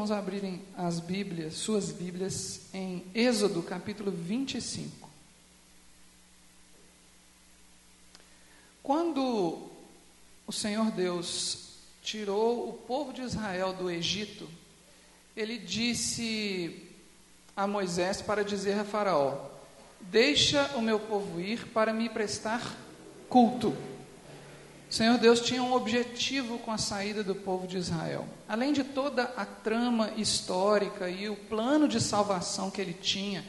irmãos abrirem as Bíblias, suas Bíblias, em Êxodo, capítulo 25. Quando o Senhor Deus tirou o povo de Israel do Egito, Ele disse a Moisés para dizer a Faraó: deixa o meu povo ir para me prestar culto. O Senhor Deus tinha um objetivo com a saída do povo de Israel. Além de toda a trama histórica e o plano de salvação que Ele tinha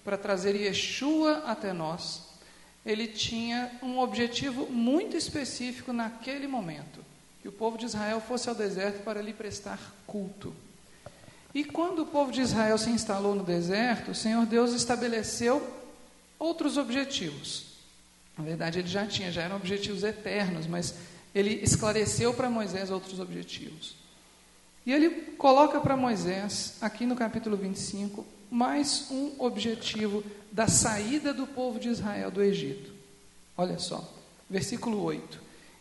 para trazer Yeshua até nós, Ele tinha um objetivo muito específico naquele momento: que o povo de Israel fosse ao deserto para lhe prestar culto. E quando o povo de Israel se instalou no deserto, o Senhor Deus estabeleceu outros objetivos. Na verdade, Ele já eram objetivos eternos, mas Ele esclareceu para Moisés outros objetivos. E Ele coloca para Moisés, aqui no capítulo 25, mais um objetivo da saída do povo de Israel do Egito. Olha só, versículo 8.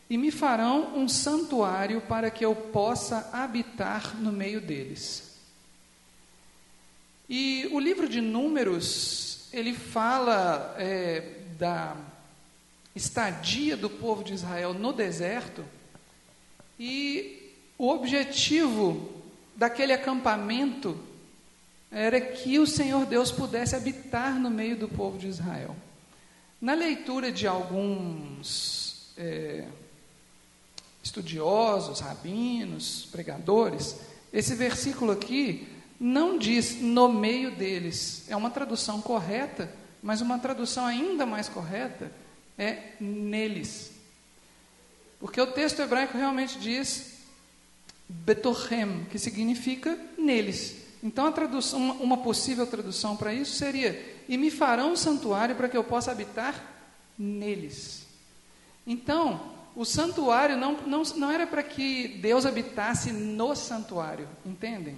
E me farão um santuário para que eu possa habitar no meio deles. E o livro de Números, ele fala da estadia do povo de Israel no deserto, e o objetivo daquele acampamento era que o Senhor Deus pudesse habitar no meio do povo de Israel. Na leitura de alguns estudiosos, rabinos, pregadores, esse versículo aqui não diz no meio deles. É uma tradução correta, mas uma tradução ainda mais correta é neles. Porque o texto hebraico realmente diz Betochem, que significa neles. Então a tradução, uma possível tradução para isso seria: e me farão um santuário para que eu possa habitar neles. Então, o santuário não era para que Deus habitasse no santuário, entendem?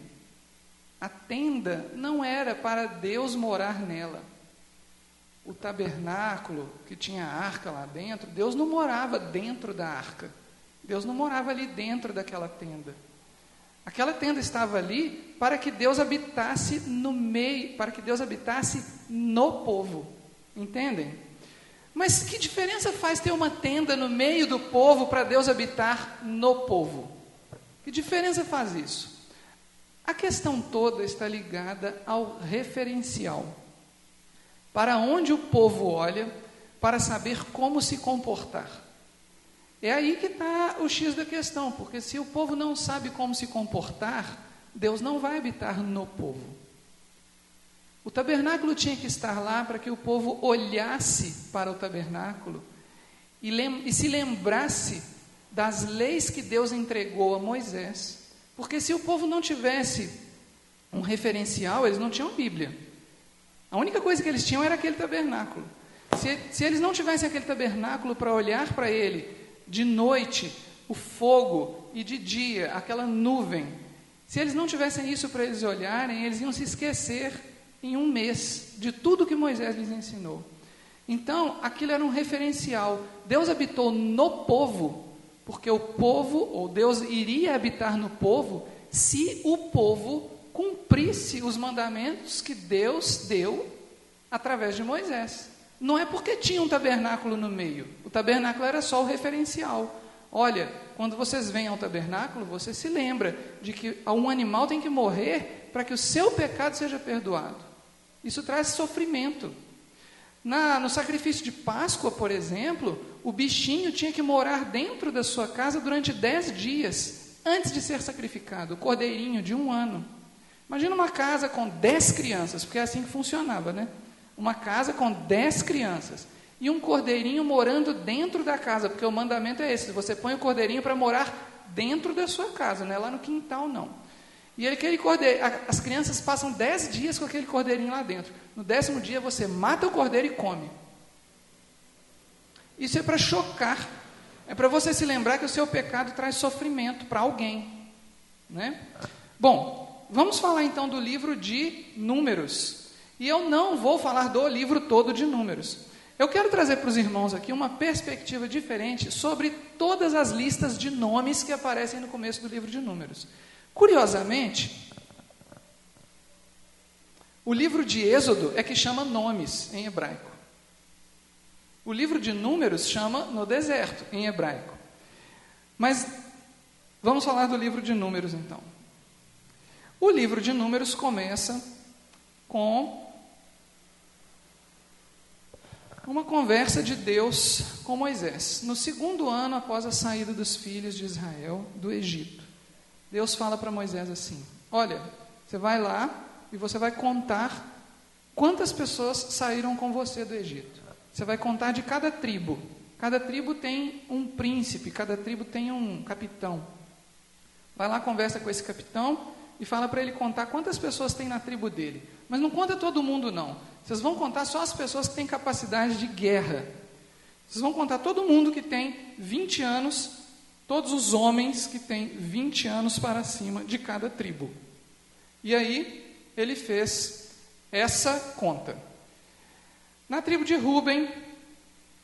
A tenda não era para Deus morar nela. O tabernáculo, que tinha a arca lá dentro, Deus não morava dentro da arca. Deus não morava ali dentro daquela tenda. Aquela tenda estava ali para que Deus habitasse no meio, para que Deus habitasse no povo. Entendem? Mas que diferença faz ter uma tenda no meio do povo para Deus habitar no povo? Que diferença faz isso? A questão toda está ligada ao referencial. Para onde o povo olha para saber como se comportar. É aí que está o X da questão, porque se o povo não sabe como se comportar, Deus não vai habitar no povo. O tabernáculo tinha que estar lá para que o povo olhasse para o tabernáculo e se lembrasse das leis que Deus entregou a Moisés. Porque se o povo não tivesse um referencial, eles não tinham Bíblia. A única coisa que eles tinham era aquele tabernáculo. Se eles não tivessem aquele tabernáculo para olhar para ele, de noite, o fogo, e de dia, aquela nuvem, se eles não tivessem isso para eles olharem, eles iam se esquecer em um mês de tudo que Moisés lhes ensinou. Então, aquilo era um referencial. Deus habitou no povo, porque o povo, ou Deus iria habitar no povo, se o povo cumprisse os mandamentos que Deus deu através de Moisés. Não é porque tinha um tabernáculo no meio. O tabernáculo era só o referencial. Olha, quando vocês vêm ao tabernáculo, você se lembra de que um animal tem que morrer para que o seu pecado seja perdoado. Isso traz sofrimento. No sacrifício de Páscoa, por exemplo, o bichinho tinha que morar dentro da sua casa durante 10 dias, antes de ser sacrificado, o cordeirinho de 1 ano. Imagina uma casa com 10 crianças, porque é assim que funcionava, né? Uma casa com 10 crianças, e um cordeirinho morando dentro da casa, porque o mandamento é esse: você põe o cordeirinho para morar dentro da sua casa, não é lá no quintal, não. E aquele cordeiro, as crianças passam 10 dias com aquele cordeirinho lá dentro. No 10º dia você mata o cordeiro e come. Isso é para chocar, é para você se lembrar que o seu pecado traz sofrimento para alguém, né? Bom, vamos falar então do livro de Números. E eu não vou falar do livro todo de Números. Eu quero trazer para os irmãos aqui uma perspectiva diferente sobre todas as listas de nomes que aparecem no começo do livro de Números. Curiosamente, O livro de Êxodo é que chama nomes em hebraico. O livro de Números chama no deserto, em hebraico. Mas vamos falar do livro de Números, então. O livro de Números começa com uma conversa de Deus com Moisés. No 2º ano após a saída dos filhos de Israel do Egito, Deus fala para Moisés assim: olha, você vai lá e você vai contar quantas pessoas saíram com você do Egito. Você vai contar de cada tribo. Cada tribo tem um príncipe, cada tribo tem um capitão. Vai lá, conversa com esse capitão e fala para ele contar quantas pessoas tem na tribo dele. Mas não conta todo mundo, não. Vocês vão contar só as pessoas que têm capacidade de guerra. Vocês vão contar todo mundo que tem 20 anos, todos os homens que têm 20 anos para cima de cada tribo. E aí, ele fez essa conta. Na tribo de Rúben,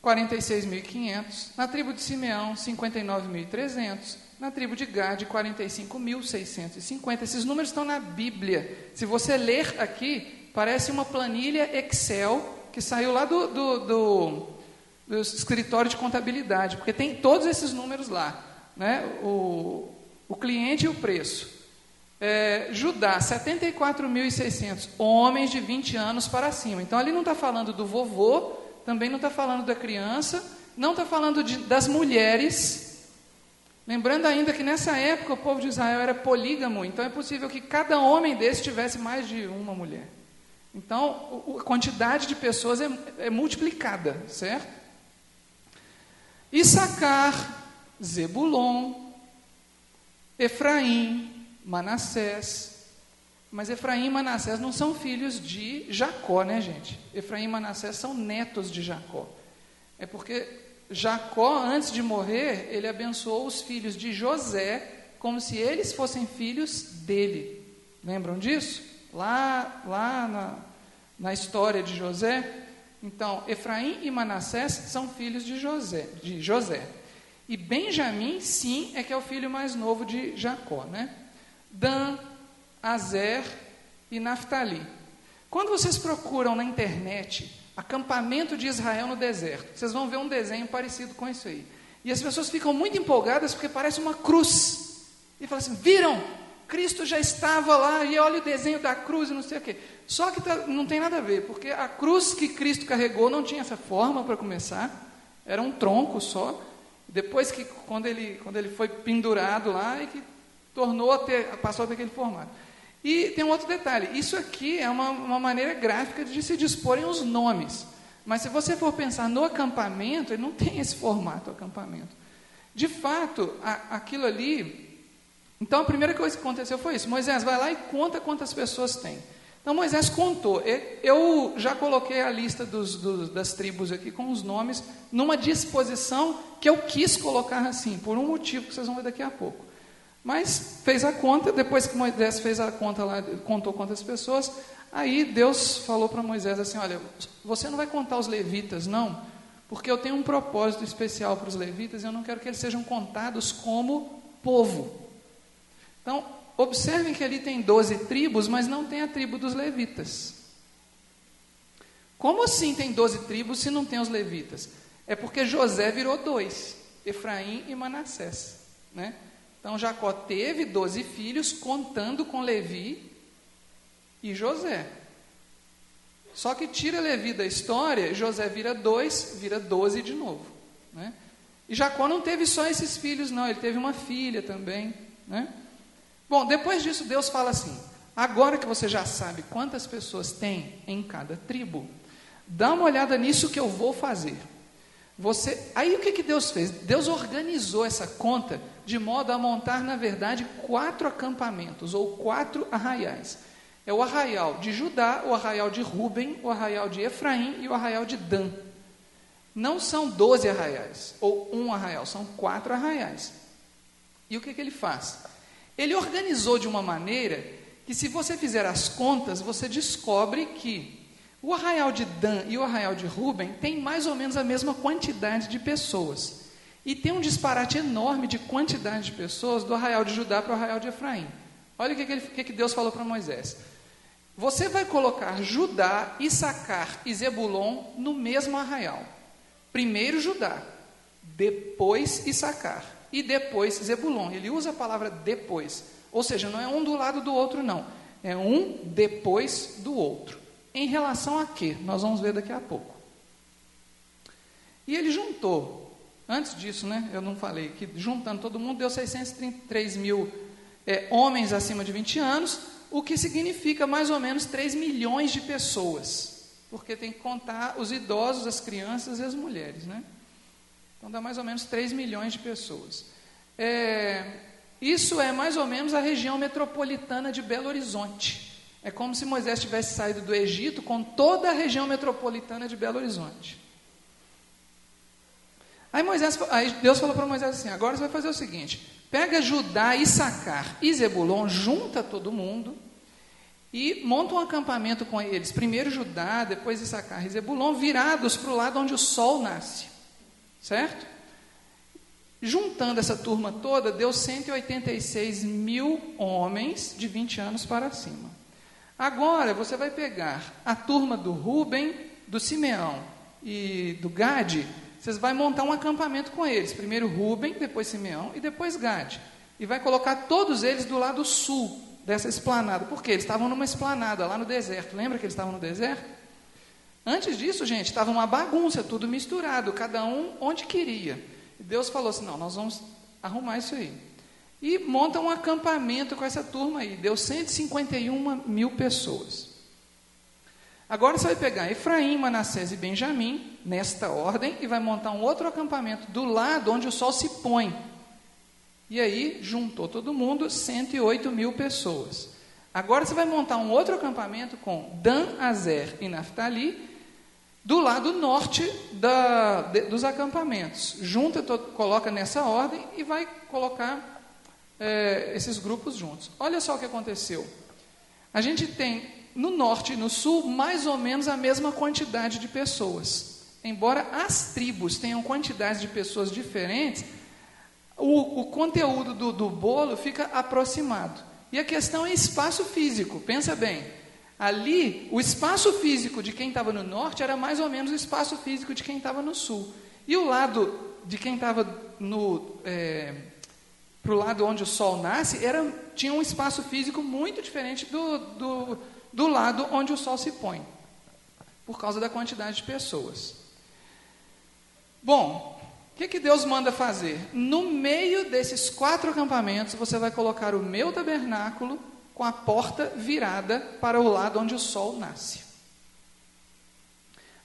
46.500. Na tribo de Simeão, 59.300. Na tribo de Gade, 45.650. Esses números estão na Bíblia. Se você ler aqui, parece uma planilha Excel que saiu lá do escritório de contabilidade, porque tem todos esses números lá, né? O cliente e o preço. Judá, 74.600 homens de 20 anos para cima. Então ali não está falando do vovô, também não está falando da criança, não está falando das mulheres. Lembrando ainda que nessa época o povo de Israel era polígamo, então é possível que cada homem desse tivesse mais de uma mulher. Então a quantidade de pessoas é multiplicada, certo? Issacar, Zebulon, Efraim, Manassés. Mas Efraim e Manassés não são filhos de Jacó, né, gente? Efraim e Manassés são netos de Jacó. É porque Jacó, antes de morrer, ele abençoou os filhos de José como se eles fossem filhos dele. Lembram disso? Lá na história de José. Então, Efraim e Manassés são filhos de José. E Benjamim, sim, é que é o filho mais novo de Jacó, né? Dan, Azer e Naftali. Quando vocês procuram na internet acampamento de Israel no deserto, vocês vão ver um desenho parecido com isso aí. E as pessoas ficam muito empolgadas porque parece uma cruz. E falam assim: viram? Cristo já estava lá, e olha o desenho da cruz e não sei o quê. Só que não tem nada a ver, porque a cruz que Cristo carregou não tinha essa forma para começar, era um tronco só. Depois que quando ele foi pendurado lá, é que passou a ter aquele formato. E tem um outro detalhe: isso aqui é uma maneira gráfica de se disporem os nomes. Mas se você for pensar no acampamento, ele não tem esse formato, o acampamento. De fato, aquilo ali... Então a primeira coisa que aconteceu foi isso: Moisés, vai lá e conta quantas pessoas tem. Então Moisés contou. Eu já coloquei a lista das tribos aqui com os nomes numa disposição que eu quis colocar assim, por um motivo que vocês vão ver daqui a pouco. Mas fez a conta. Depois que Moisés fez a conta lá, contou quantas pessoas, aí Deus falou para Moisés assim: olha, você não vai contar os levitas, não, porque eu tenho um propósito especial para os levitas, e eu não quero que eles sejam contados como povo. Então, observem que ali tem 12 tribos, mas não tem a tribo dos levitas. Como assim tem 12 tribos se não tem os levitas? É porque José virou 2, Efraim e Manassés, né? Então Jacó teve 12 filhos, contando com Levi e José. Só que tira Levi da história, José vira 2, vira 12 de novo, né? E Jacó não teve só esses filhos, não, ele teve uma filha também, né? Bom, depois disso Deus fala assim: agora que você já sabe quantas pessoas tem em cada tribo, dá uma olhada nisso que eu vou fazer. Aí o que Deus fez? Deus organizou essa conta de modo a montar, na verdade, 4 acampamentos, ou 4 arraiais. É o arraial de Judá, o arraial de Rúben, o arraial de Efraim e o arraial de Dan. Não são 12 arraiais, ou um arraial, são 4 arraiais. E o que ele faz? Ele organizou de uma maneira que, se você fizer as contas, você descobre que o arraial de Dan e o arraial de Rúben tem mais ou menos a mesma quantidade de pessoas. E tem um disparate enorme de quantidade de pessoas do arraial de Judá para o arraial de Efraim. Olha o que Deus falou para Moisés: você vai colocar Judá, Issacar e Zebulon no mesmo arraial. Primeiro Judá, depois Issacar e depois Zebulon. Ele usa a palavra depois, ou seja, não é um do lado do outro não, é um depois do outro. Em relação a quê? Nós vamos ver daqui a pouco. E ele juntou, antes disso, né, eu não falei, que juntando todo mundo deu 633 mil homens acima de 20 anos, o que significa mais ou menos 3 milhões de pessoas, porque tem que contar os idosos, as crianças e as mulheres, né? Então dá mais ou menos 3 milhões de pessoas. Isso é mais ou menos a região metropolitana de Belo Horizonte. É como se Moisés tivesse saído do Egito com toda a região metropolitana de Belo Horizonte. Aí Deus falou para Moisés assim: agora você vai fazer o seguinte, pega Judá, Issacar e Zebulon, junta todo mundo e monta um acampamento com eles. Primeiro Judá, depois Issacar e Zebulon, virados para o lado onde o sol nasce. Certo? Juntando essa turma toda, deu 186 mil homens de 20 anos para cima. Agora você vai pegar a turma do Rúben, do Simeão e do Gade. Vocês vão montar um acampamento com eles. Primeiro Rúben, depois Simeão e depois Gade. E vai colocar todos eles do lado sul dessa esplanada. Por quê? Eles estavam numa esplanada lá no deserto. Lembra que eles estavam no deserto? Antes disso, gente, estava uma bagunça, tudo misturado, cada um onde queria. E Deus falou assim: não, nós vamos arrumar isso aí. E monta um acampamento com essa turma aí. Deu 151 mil pessoas. Agora você vai pegar Efraim, Manassés e Benjamim, nesta ordem, e vai montar um outro acampamento do lado onde o sol se põe. E aí, juntou todo mundo, 108 mil pessoas. Agora você vai montar um outro acampamento com Dan, Azer e Naftali, do lado norte dos acampamentos. Junta, coloca nessa ordem e vai colocar esses grupos juntos. Olha só o que aconteceu. A gente tem no norte e no sul, mais ou menos a mesma quantidade de pessoas. Embora as tribos tenham quantidades de pessoas diferentes, o conteúdo do bolo fica aproximado. E a questão é espaço físico, pensa bem. Ali, o espaço físico de quem estava no norte era mais ou menos o espaço físico de quem estava no sul. E o lado de quem estava para o lado onde o sol nasce, tinha um espaço físico muito diferente do lado onde o sol se põe, por causa da quantidade de pessoas. Bom, o que Deus manda fazer? No meio desses 4 acampamentos, você vai colocar o meu tabernáculo com a porta virada para o lado onde o sol nasce.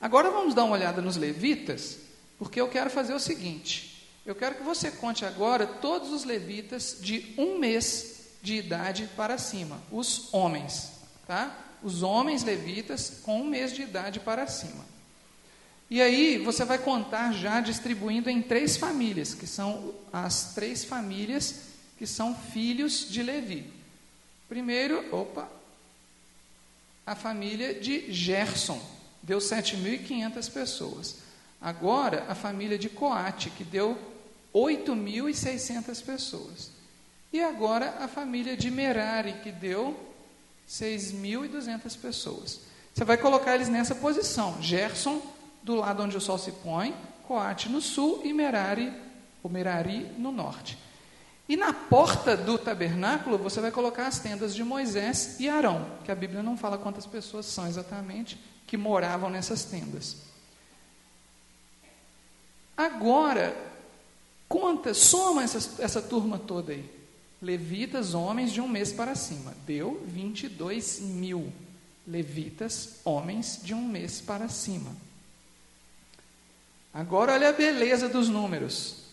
Agora vamos dar uma olhada nos levitas, porque eu quero fazer o seguinte: eu quero que você conte agora todos os levitas de 1 mês de idade para cima, os homens. Tá? Os homens levitas com 1 mês de idade para cima. E aí você vai contar já distribuindo em 3 famílias, que são as 3 famílias que são filhos de Levi. Primeiro, a família de Gerson, deu 7.500 pessoas. Agora, a família de Coate, que deu 8.600 pessoas. E agora, a família de Merari, que deu 6.200 pessoas. Você vai colocar eles nessa posição: Gerson do lado onde o sol se põe, Coate no sul e Merari no norte. E na porta do tabernáculo você vai colocar as tendas de Moisés e Arão, que a Bíblia não fala quantas pessoas são exatamente que moravam nessas tendas. Agora, soma essa turma toda aí. Levitas, homens de 1 mês para cima. Deu 22 mil levitas, homens de 1 mês para cima. Agora olha a beleza dos números.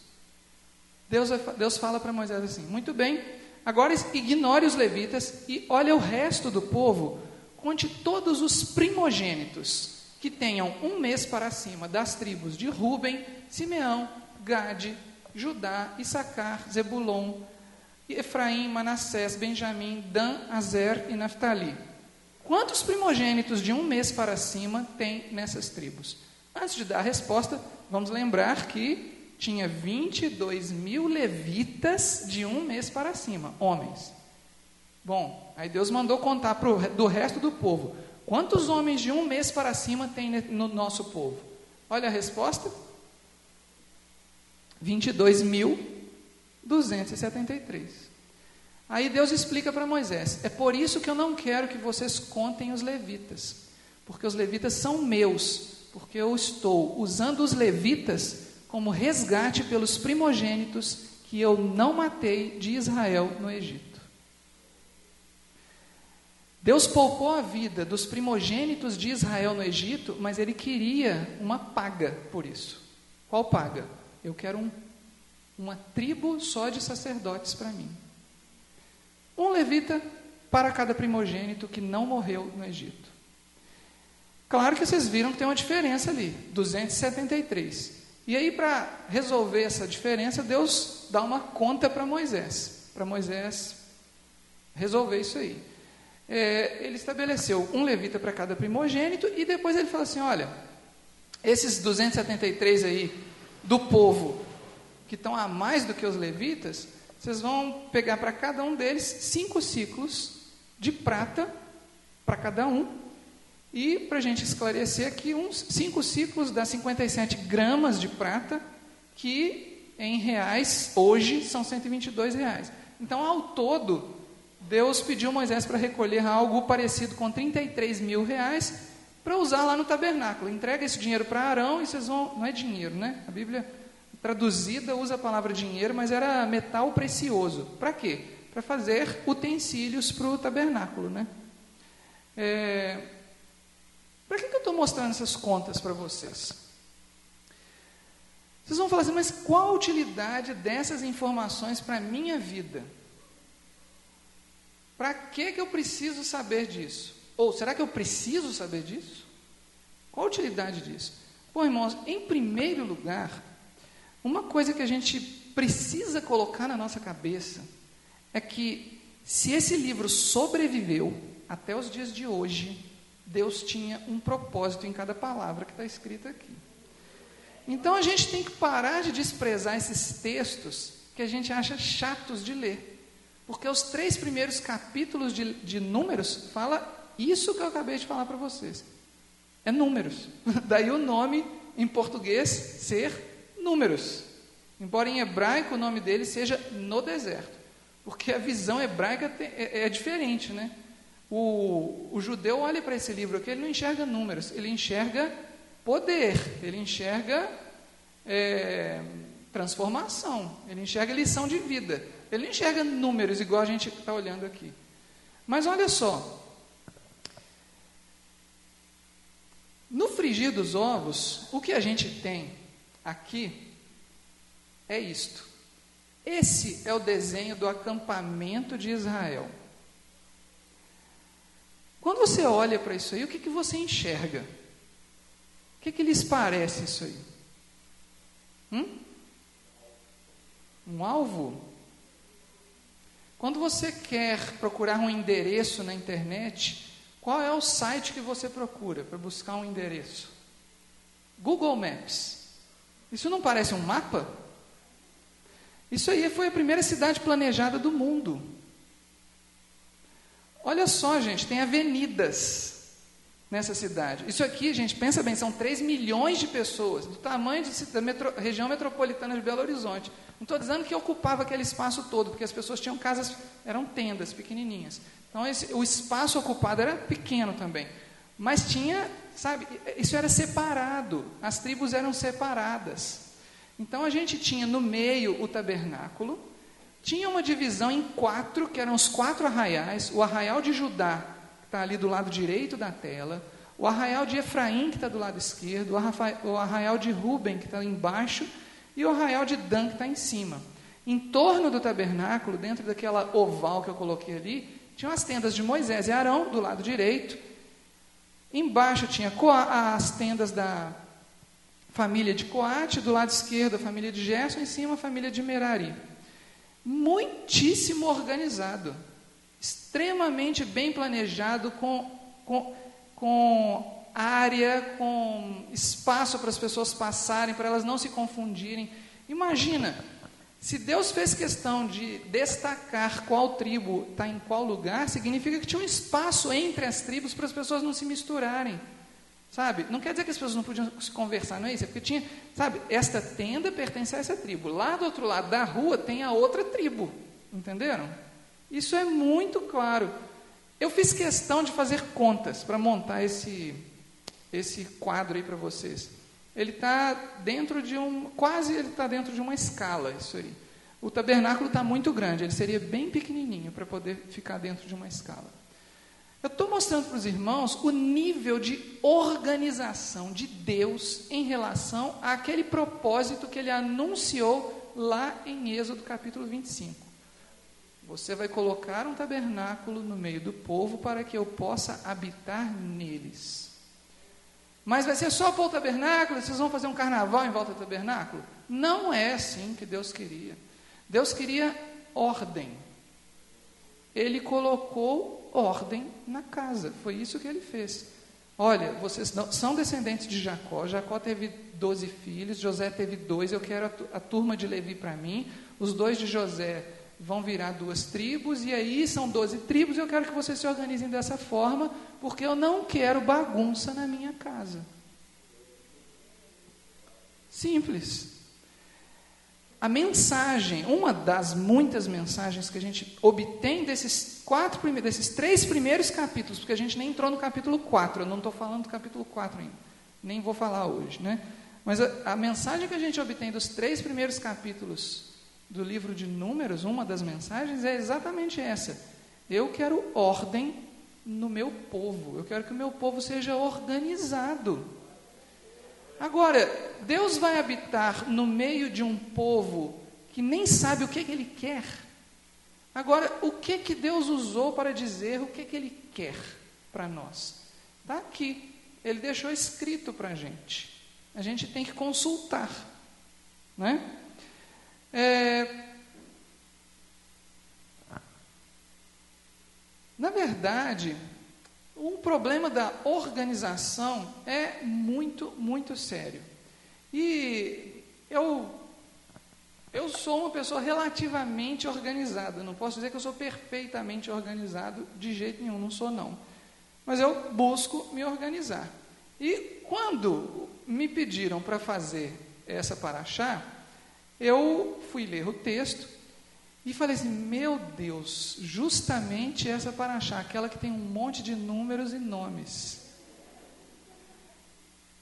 Deus fala para Moisés assim: muito bem, agora ignore os levitas e olha o resto do povo, conte todos os primogênitos que tenham 1 mês para cima das tribos de Rúben, Simeão, Gade, Judá, Issacar, Zebulon, Efraim, Manassés, Benjamim, Dan, Azer e Naftali. Quantos primogênitos de 1 mês para cima tem nessas tribos? Antes de dar a resposta, vamos lembrar que tinha 22 mil levitas de 1 mês para cima, homens. Bom, aí Deus mandou contar do resto do povo. Quantos homens de 1 mês para cima tem no nosso povo? Olha a resposta. 22.273. Aí Deus explica para Moisés: é por isso que eu não quero que vocês contem os levitas, porque os levitas são meus, porque eu estou usando os levitas como resgate pelos primogênitos que eu não matei de Israel no Egito. Deus poupou a vida dos primogênitos de Israel no Egito, mas Ele queria uma paga por isso. Qual paga? Eu quero uma tribo só de sacerdotes para mim. Um levita para cada primogênito que não morreu no Egito. Claro que vocês viram que tem uma diferença ali, 273. E aí, para resolver essa diferença, Deus dá uma conta para Moisés resolver isso aí. Ele estabeleceu um levita para cada primogênito, e depois ele falou assim: olha, esses 273 aí do povo, que estão a mais do que os levitas, vocês vão pegar para cada um deles 5 ciclos de prata para cada um, e para a gente esclarecer aqui, 5 ciclos dá 57 gramas de prata, que em reais, hoje, são 122 reais. Então, ao todo, Deus pediu a Moisés para recolher algo parecido com 33 mil reais, para usar lá no tabernáculo. Entrega esse dinheiro para Arão, e vocês vão... Não é dinheiro, né? A Bíblia traduzida usa a palavra dinheiro, mas era metal precioso. Para quê? Para fazer utensílios para o tabernáculo, né? Para que eu estou mostrando essas contas para vocês? Vocês vão falar assim: mas qual a utilidade dessas informações para a minha vida? Para que eu preciso saber disso? Ou será que eu preciso saber disso? Qual a utilidade disso? Bom, irmãos, em primeiro lugar, uma coisa que a gente precisa colocar na nossa cabeça é que, se esse livro sobreviveu até os dias de hoje, Deus tinha um propósito em cada palavra que está escrita aqui. Então a gente tem que parar de desprezar esses textos que a gente acha chatos de ler. Porque os 3 primeiros capítulos de Números fala isso que eu acabei de falar para vocês. É Números. Daí o nome em português ser Números. Embora em hebraico o nome dele seja No Deserto. Porque a visão hebraica é diferente, né? O judeu olha para esse livro aqui, ele não enxerga números, ele enxerga poder, ele enxerga transformação, ele enxerga lição de vida. Ele não enxerga números igual a gente está olhando aqui. Mas olha só, no frigir dos ovos, o que a gente tem aqui é isto. Esse é o desenho do acampamento de Israel. Quando você olha para isso aí, o que você enxerga? O que lhes parece isso aí? Um alvo? Quando você quer procurar um endereço na internet, qual é o site que você procura para buscar um endereço? Google Maps. Isso não parece um mapa? Isso aí foi a primeira cidade planejada do mundo. Olha só, gente, tem avenidas nessa cidade. Isso aqui, gente, pensa bem, são 3 milhões de pessoas, do tamanho da região metropolitana de Belo Horizonte. Não estou dizendo que ocupava aquele espaço todo, porque as pessoas tinham casas, eram tendas pequenininhas. Então, o espaço ocupado era pequeno também. Mas tinha, sabe, isso era separado, as tribos eram separadas. Então, a gente tinha no meio o tabernáculo, tinha uma divisão em 4, que eram os 4 arraiais: o arraial de Judá, que está ali do lado direito da tela, o arraial de Efraim, que está do lado esquerdo, o arraial de Ruben, que está embaixo, e o arraial de Dan, que está em cima. Em torno do tabernáculo, dentro daquela oval que eu coloquei ali, tinham as tendas de Moisés e Arão, do lado direito. Embaixo tinha as tendas da família de Coate, do lado esquerdo a família de Gerson, em cima a família de Merari. Muitíssimo organizado, extremamente bem planejado, com área, com espaço para as pessoas passarem, para elas não se confundirem. Imagina, Se Deus fez questão de destacar qual tribo está em qual lugar, significa que tinha um espaço entre as tribos para as pessoas não se misturarem. Sabe? Não quer dizer que as pessoas não podiam se conversar, não é isso? É porque tinha, sabe, esta tenda pertence a essa tribo. Lá do outro lado da rua tem a outra tribo. Entenderam? Isso é muito claro. Eu fiz questão de fazer contas para montar esse quadro aí para vocês. Ele está dentro de uma escala, isso aí. O tabernáculo está muito grande, ele seria bem pequenininho para poder ficar dentro de uma escala. Eu estou mostrando para os irmãos o nível de organização de Deus em relação àquele propósito que Ele anunciou lá em Êxodo capítulo 25. Você vai colocar um tabernáculo no meio do povo para que eu possa habitar neles. Mas vai ser só para o tabernáculo? Vocês vão fazer um carnaval em volta do tabernáculo? Não é assim que Deus queria. Deus queria ordem. Ele colocou ordem na casa. Foi isso que ele fez. Olha, vocês são descendentes de Jacó. Jacó teve 12 filhos, José teve 2. Eu quero a turma de Levi para mim. Os 2 de José vão virar 2 tribos, e aí são 12 tribos, e eu quero que vocês se organizem dessa forma, porque eu não quero bagunça na minha casa. Simples. A mensagem, uma das muitas mensagens que a gente obtém desses 3 primeiros capítulos, porque a gente nem entrou no capítulo 4, eu não estou falando do capítulo 4 ainda, nem vou falar hoje, né? Mas a mensagem que a gente obtém dos 3 primeiros capítulos do livro de Números, uma das mensagens é exatamente essa. Eu quero ordem no meu povo, eu quero que o meu povo seja organizado. Agora, Deus vai habitar no meio de um povo que nem sabe o que Ele quer. Agora, o que Deus usou para dizer o que Ele quer para nós? Está aqui, Ele deixou escrito para a gente tem que consultar, né? Na verdade, o problema da organização é muito, muito sério. E eu sou uma pessoa relativamente organizada. Não posso dizer que eu sou perfeitamente organizado de jeito nenhum, não sou não. Mas eu busco me organizar. E quando me pediram para fazer essa paraxá, eu fui ler o texto e falei assim, meu Deus, justamente essa paraxá, aquela que tem um monte de números e nomes.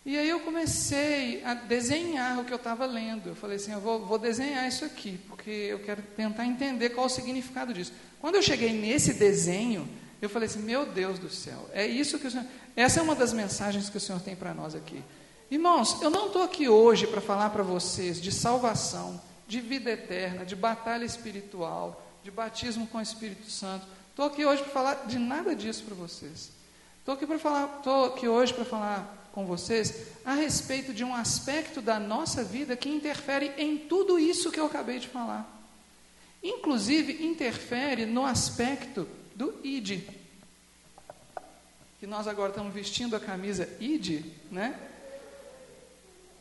E aí eu comecei a desenhar o que eu estava lendo. Eu falei assim, eu vou desenhar isso aqui, porque eu quero tentar entender qual o significado disso. Quando eu cheguei nesse desenho, eu falei assim, meu Deus do céu, é isso que o Senhor... Essa é uma das mensagens que o Senhor tem para nós aqui. Irmãos, eu não estou aqui hoje para falar para vocês de salvação, de vida eterna, de batalha espiritual, de batismo com o Espírito Santo. Estou aqui hoje para falar de nada disso para vocês. Estou aqui hoje para falar com vocês a respeito de um aspecto da nossa vida que interfere em tudo isso que eu acabei de falar. Inclusive, interfere no aspecto do ID. Que nós agora estamos vestindo a camisa ID, né?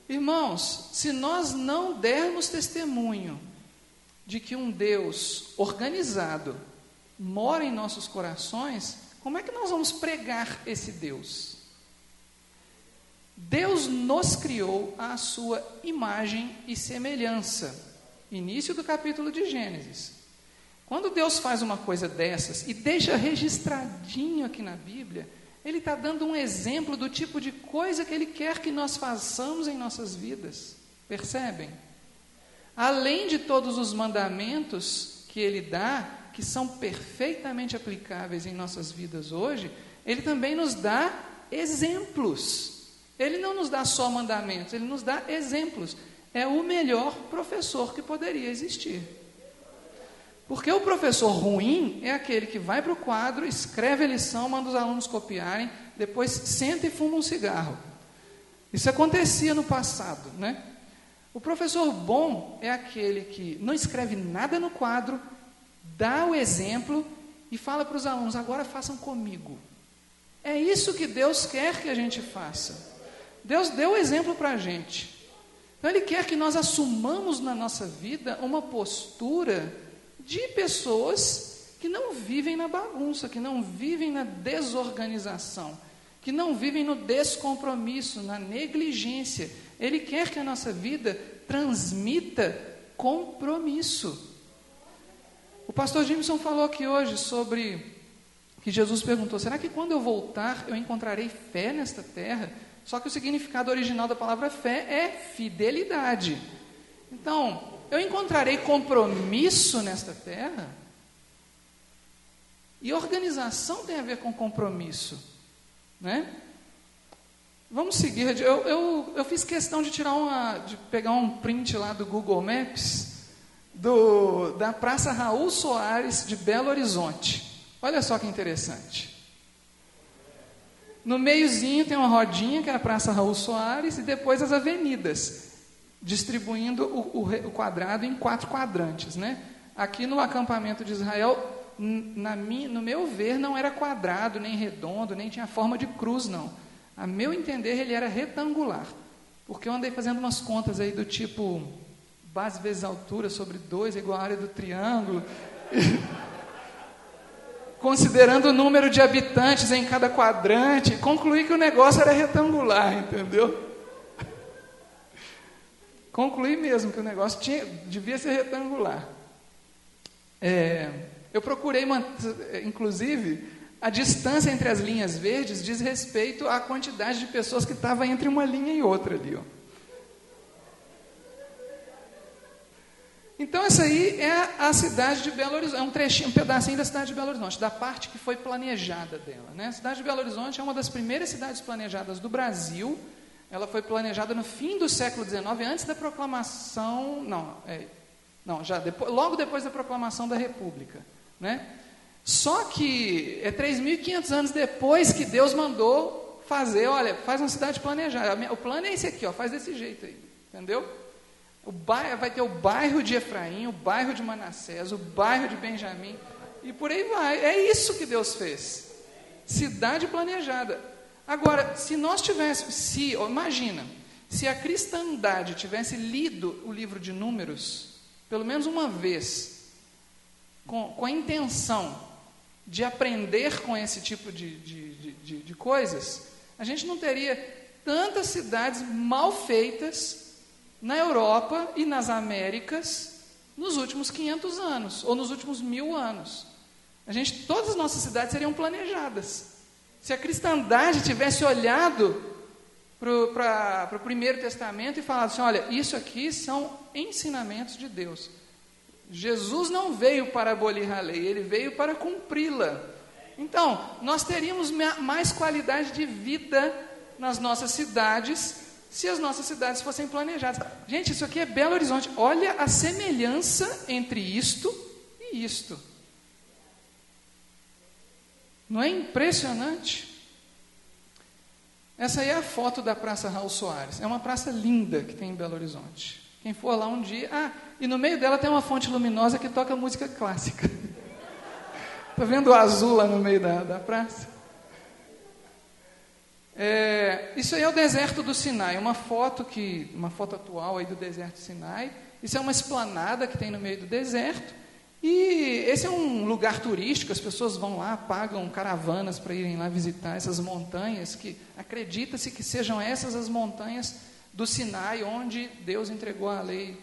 Irmãos, se nós não dermos testemunho de que um Deus organizado mora em nossos corações, como é que nós vamos pregar esse Deus? Deus nos criou à sua imagem e semelhança. Início do capítulo de Gênesis. Quando Deus faz uma coisa dessas e deixa registradinho aqui na Bíblia, Ele está dando um exemplo do tipo de coisa que Ele quer que nós façamos em nossas vidas. Percebem? Além de todos os mandamentos que Ele dá, que são perfeitamente aplicáveis em nossas vidas hoje, Ele também nos dá exemplos. Ele não nos dá só mandamentos, Ele nos dá exemplos. É o melhor professor que poderia existir. Porque o professor ruim é aquele que vai para o quadro, escreve a lição, manda os alunos copiarem, depois senta e fuma um cigarro. Isso acontecia no passado, né? O professor bom é aquele que não escreve nada no quadro, dá o exemplo e fala para os alunos, agora façam comigo. É isso que Deus quer que a gente faça. Deus deu o exemplo para a gente. Então Ele quer que nós assumamos na nossa vida uma postura de pessoas que não vivem na bagunça, que não vivem na desorganização, que não vivem no descompromisso, na negligência. Ele quer que a nossa vida transmita compromisso. O pastor Jimson falou aqui hoje sobre que Jesus perguntou: será que quando eu voltar eu encontrarei fé nesta terra? Só que o significado original da palavra fé é fidelidade. Então, eu encontrarei compromisso nesta terra? E organização tem a ver com compromisso, né? Vamos seguir. Eu fiz questão de de pegar um print lá do Google Maps da Praça Raul Soares de Belo Horizonte. Olha só que interessante. No meiozinho tem uma rodinha, que é a Praça Raul Soares, e depois as avenidas, distribuindo o quadrado em 4 quadrantes, né? Aqui no acampamento de Israel, no meu ver, não era quadrado, nem redondo, nem tinha forma de cruz, não. A meu entender, ele era retangular, porque eu andei fazendo umas contas aí do tipo, base vezes altura sobre 2 é igual a área do triângulo, considerando o número de habitantes em cada quadrante, concluí que o negócio era retangular, entendeu? Concluí mesmo que o negócio devia ser retangular. Eu procurei, inclusive, a distância entre as linhas verdes diz respeito à quantidade de pessoas que estava entre uma linha e outra ali, ó. Então, essa aí é a cidade de Belo Horizonte, é um trechinho, um pedacinho da cidade de Belo Horizonte, da parte que foi planejada dela, né? A cidade de Belo Horizonte é uma das primeiras cidades planejadas do Brasil. Ela foi planejada no fim do século XIX, antes da proclamação, logo depois da proclamação da República, né? Só que é 3.500 anos depois que Deus mandou fazer, olha, faz uma cidade planejada. O plano é esse aqui, ó, faz desse jeito aí, entendeu? Vai ter o bairro de Efraim, o bairro de Manassés, o bairro de Benjamim, e por aí vai. É isso que Deus fez. Cidade planejada. Agora, se nós tivéssemos, imagina, se a cristandade tivesse lido o livro de Números, pelo menos uma vez, com a intenção de aprender com esse tipo de coisas, a gente não teria tantas cidades mal feitas na Europa e nas Américas nos últimos 500 anos, ou nos últimos 1000 anos. Todas as nossas cidades seriam planejadas. Se a cristandade tivesse olhado para o Primeiro Testamento e falado assim, olha, isso aqui são ensinamentos de Deus. Jesus não veio para abolir a lei, ele veio para cumpri-la. Então, nós teríamos mais qualidade de vida nas nossas cidades, se as nossas cidades fossem planejadas. Gente, isso aqui é Belo Horizonte. Olha a semelhança entre isto e isto. Não é impressionante? Essa aí é a foto da Praça Raul Soares. É uma praça linda que tem em Belo Horizonte. Quem for lá um dia... e no meio dela tem uma fonte luminosa que toca música clássica. Está vendo o azul lá no meio da praça? Isso aí é o deserto do Sinai, uma foto atual aí do deserto do Sinai. Isso é uma esplanada que tem no meio do deserto, e esse é um lugar turístico, as pessoas vão lá, pagam caravanas para irem lá visitar essas montanhas, que acredita-se que sejam essas as montanhas do Sinai, onde Deus entregou a lei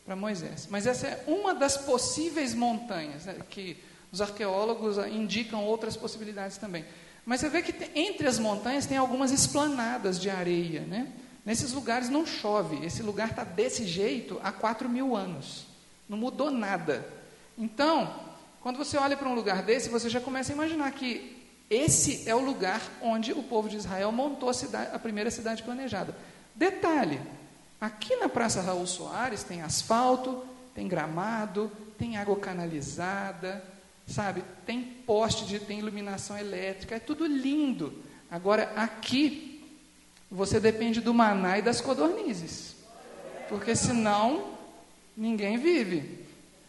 para Moisés. Mas essa é uma das possíveis montanhas, né, que os arqueólogos indicam outras possibilidades também. Mas você vê que entre as montanhas tem algumas esplanadas de areia, né? Nesses lugares não chove, esse lugar está desse jeito há 4.000 anos, não mudou nada. Então, quando você olha para um lugar desse, você já começa a imaginar que esse é o lugar onde o povo de Israel montou a primeira cidade planejada. Detalhe, aqui na Praça Raul Soares tem asfalto, tem gramado, tem água canalizada, sabe, tem poste, tem iluminação elétrica, é tudo lindo. Agora, aqui, você depende do maná e das codornizes, porque senão, ninguém vive.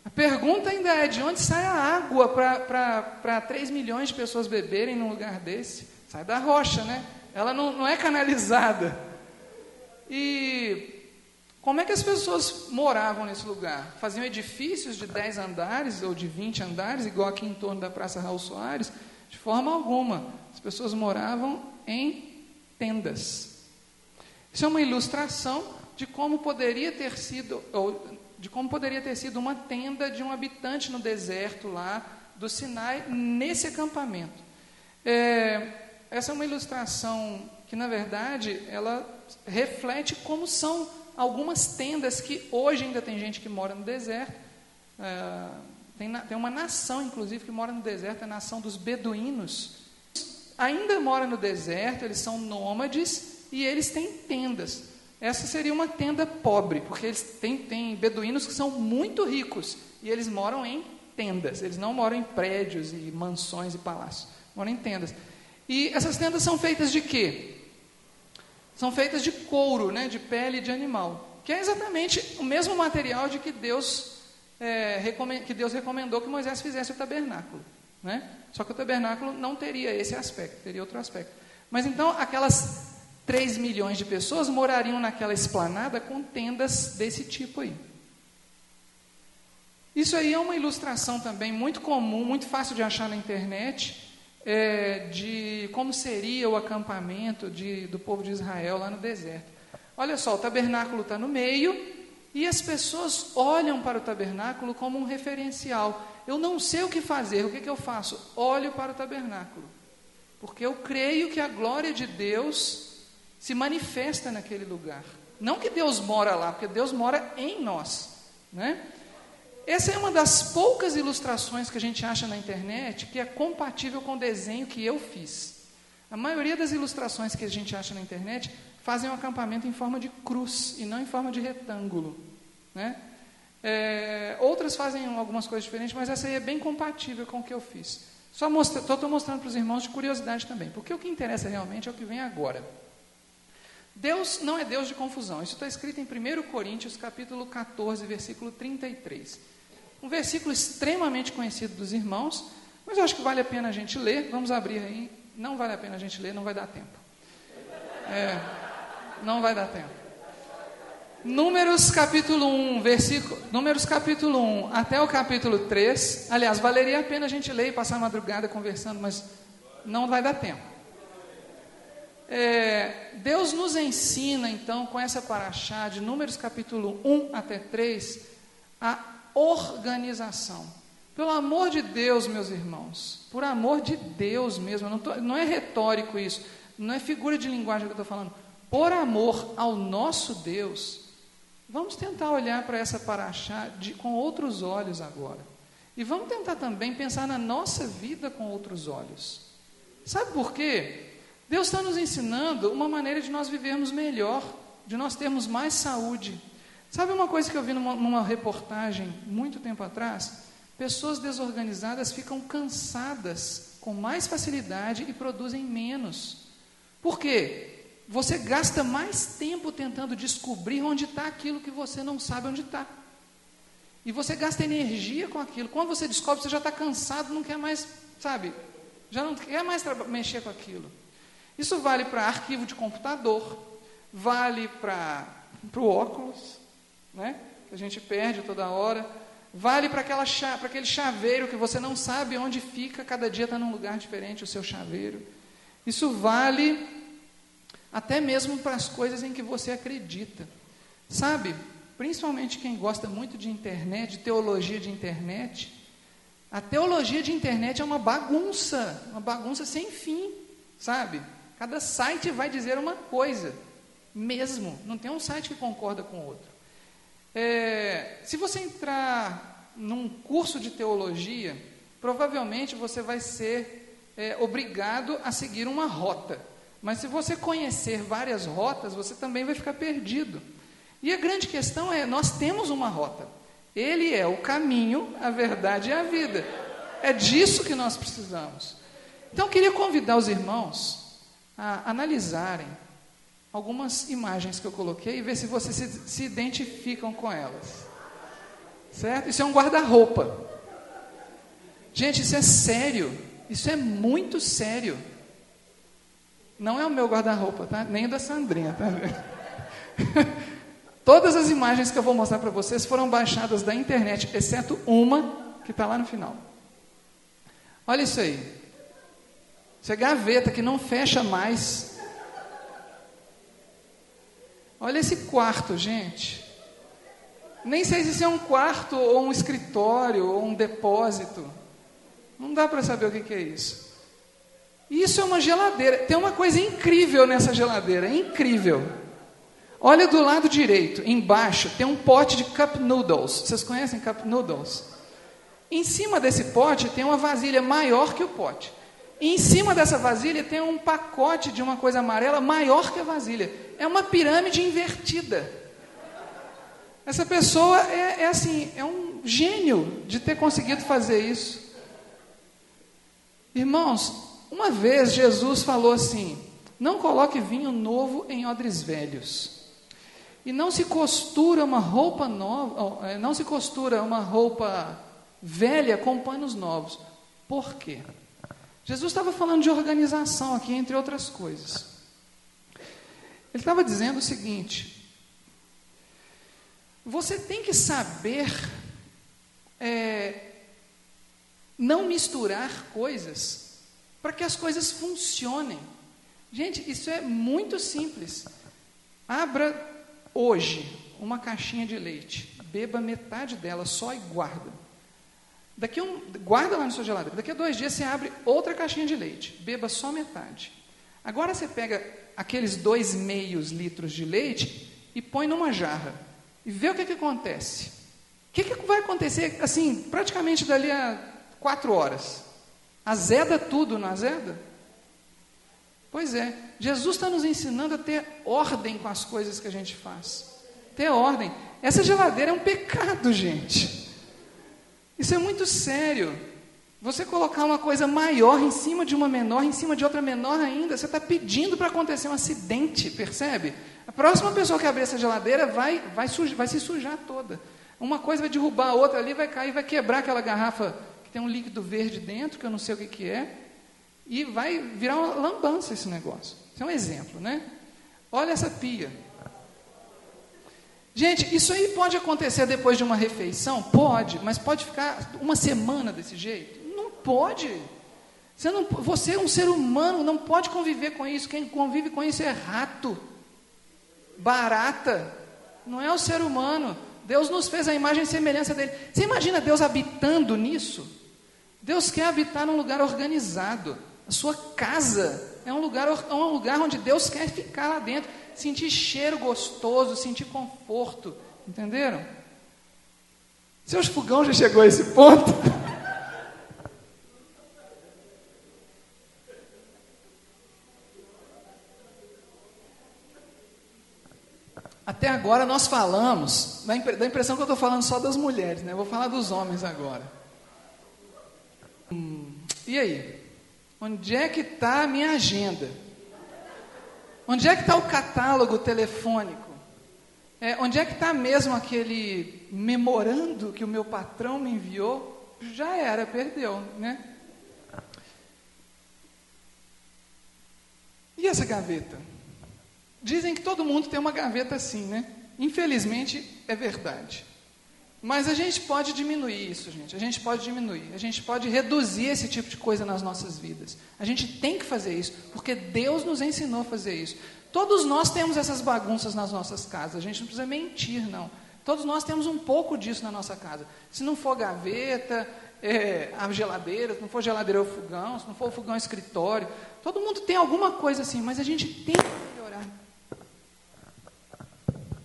A pergunta ainda é, de onde sai a água para 3 milhões de pessoas beberem num lugar desse? Sai da rocha, né? Ela não é canalizada. E Como é que as pessoas moravam nesse lugar? Faziam edifícios de 10 andares ou de 20 andares, igual aqui em torno da Praça Raul Soares? De forma alguma. As pessoas moravam em tendas. Isso é uma ilustração de como poderia ter sido uma tenda de um habitante no deserto lá do Sinai, nesse acampamento. Essa é uma ilustração que, na verdade, ela reflete como são algumas tendas que hoje ainda tem gente que mora no deserto. Tem uma nação, inclusive, que mora no deserto, a nação dos beduínos. Ainda mora no deserto, eles são nômades e eles têm tendas. Essa seria uma tenda pobre, porque eles têm beduínos que são muito ricos e eles moram em tendas. Eles não moram em prédios e mansões e palácios, moram em tendas. E essas tendas são feitas de quê? São feitas de couro, né, de pele de animal, que é exatamente o mesmo material de que Deus recomendou que Moisés fizesse o tabernáculo, né? Só que o tabernáculo não teria esse aspecto, teria outro aspecto. Mas então aquelas 3 milhões de pessoas morariam naquela esplanada com tendas desse tipo aí. Isso aí é uma ilustração também muito comum, muito fácil de achar na internet, de como seria o acampamento do povo de Israel lá no deserto. Olha só, o tabernáculo está no meio e as pessoas olham para o tabernáculo como um referencial. Eu não sei o que fazer, o que eu faço? Olho para o tabernáculo, porque eu creio que a glória de Deus se manifesta naquele lugar. Não que Deus mora lá, porque Deus mora em nós, né? Essa é uma das poucas ilustrações que a gente acha na internet que é compatível com o desenho que eu fiz. A maioria das ilustrações que a gente acha na internet fazem um acampamento em forma de cruz e não em forma de retângulo, né? Outras fazem algumas coisas diferentes, mas essa aí é bem compatível com o que eu fiz. Estou mostrando para os irmãos de curiosidade também, porque o que interessa realmente é o que vem agora. Deus não é Deus de confusão. Isso está escrito em 1 Coríntios, capítulo 14, versículo 33. Um versículo extremamente conhecido dos irmãos, mas eu acho que vale a pena a gente ler. Vamos abrir aí. Não vale a pena a gente ler, não vai dar tempo. Não vai dar tempo. Números capítulo 1 até o capítulo 3. Aliás, valeria a pena a gente ler e passar a madrugada conversando, mas não vai dar tempo. Deus nos ensina, então, com essa paraxá de Números capítulo 1 até 3, a organização. Pelo amor de Deus, meus irmãos, por amor de Deus mesmo, não é retórico isso, não é figura de linguagem que eu estou falando, por amor ao nosso Deus, vamos tentar olhar para essa paraxá com outros olhos agora. E vamos tentar também pensar na nossa vida com outros olhos. Sabe por quê? Deus está nos ensinando uma maneira de nós vivermos melhor, de nós termos mais saúde. Sabe uma coisa que eu vi numa reportagem muito tempo atrás? Pessoas desorganizadas ficam cansadas com mais facilidade e produzem menos. Por quê? Você gasta mais tempo tentando descobrir onde está aquilo que você não sabe onde está. E você gasta energia com aquilo. Quando você descobre, você já está cansado, não quer mais, sabe? Já não quer mais mexer com aquilo. Isso vale para arquivo de computador, vale para o óculos, né, que a gente perde toda hora, vale para aquele chaveiro que você não sabe onde fica, cada dia está num lugar diferente o seu chaveiro. Isso vale até mesmo para as coisas em que você acredita. Sabe, principalmente quem gosta muito de internet, de teologia de internet, a teologia de internet é uma bagunça sem fim, sabe? Cada site vai dizer uma coisa, mesmo. Não tem um site que concorda com o outro. Se você entrar num curso de teologia, provavelmente você vai ser obrigado a seguir uma rota. Mas se você conhecer várias rotas, você também vai ficar perdido. E a grande questão é, nós temos uma rota. Ele é o caminho, a verdade e a vida. É disso que nós precisamos. Então, eu queria convidar os irmãos a analisarem algumas imagens que eu coloquei e ver se vocês se identificam com elas. Certo? Isso é um guarda-roupa. Gente, isso é sério. Isso é muito sério. Não é o meu guarda-roupa, tá? Nem o da Sandrinha, tá? Todas as imagens que eu vou mostrar para vocês foram baixadas da internet, exceto uma que está lá no final. Olha isso aí. Isso é gaveta que não fecha mais. Olha esse quarto, gente. Nem sei se isso é um quarto, ou um escritório, ou um depósito. Não dá para saber o que é isso. Isso é uma geladeira. Tem uma coisa incrível nessa geladeira, incrível. Olha do lado direito, embaixo, tem um pote de cup noodles. Vocês conhecem cup noodles? Em cima desse pote tem uma vasilha maior que o pote. E em cima dessa vasilha tem um pacote de uma coisa amarela maior que a vasilha. É uma pirâmide invertida. Essa pessoa é um gênio de ter conseguido fazer isso. Irmãos, uma vez Jesus falou assim: não coloque vinho novo em odres velhos. E não se costura uma roupa nova, não se costura uma roupa velha com panos novos. Por quê? Jesus estava falando de organização aqui, entre outras coisas. Ele estava dizendo o seguinte: você tem que saber não misturar coisas para que as coisas funcionem. Gente, isso é muito simples. Abra hoje uma caixinha de leite, beba metade dela só e guarda. Guarda lá na sua geladeira. Daqui a 2 dias você abre outra caixinha de leite, beba só metade. Agora você pega aqueles 2,5 litros de leite e põe numa jarra e vê o que acontece. O que vai acontecer assim, praticamente dali a 4 horas? Azeda tudo, não azeda? Pois é, Jesus está nos ensinando a ter ordem com as coisas que a gente faz. Ter ordem. Essa geladeira é um pecado, gente. Isso é muito sério. Você colocar uma coisa maior em cima de uma menor, em cima de outra menor ainda, você está pedindo para acontecer um acidente, percebe? A próxima pessoa que abrir essa geladeira vai se sujar toda. Uma coisa vai derrubar a outra ali, vai cair, vai quebrar aquela garrafa que tem um líquido verde dentro, que eu não sei o que é, e vai virar uma lambança esse negócio. Isso é um exemplo, né? Olha essa pia. Gente, isso aí pode acontecer depois de uma refeição? Pode, mas pode ficar uma semana desse jeito? Não pode. Você é um ser humano, não pode conviver com isso. Quem convive com isso é rato, barata, não é o ser humano. Deus nos fez a imagem e semelhança dele. Você imagina Deus habitando nisso? Deus quer habitar num lugar organizado. A sua casa é um lugar onde Deus quer ficar lá dentro, sentir cheiro gostoso, sentir conforto, entenderam? Seus fogão já chegou a esse ponto? Até agora nós falamos, dá a impressão que eu estou falando só das mulheres, né? Eu vou falar dos homens agora. E aí? Onde é que está a minha agenda? Onde é que está o catálogo telefônico? Onde é que está mesmo aquele memorando que o meu patrão me enviou? Já era, perdeu, né? E essa gaveta? Dizem que todo mundo tem uma gaveta assim, né? Infelizmente, é verdade. Mas a gente pode diminuir isso, gente. A gente pode diminuir. A gente pode reduzir esse tipo de coisa nas nossas vidas. A gente tem que fazer isso, porque Deus nos ensinou a fazer isso. Todos nós temos essas bagunças nas nossas casas. A gente não precisa mentir, não. Todos nós temos um pouco disso na nossa casa. Se não for gaveta, a geladeira, se não for geladeira, é o fogão, se não for o fogão, é o escritório. Todo mundo tem alguma coisa assim, mas a gente tem que melhorar.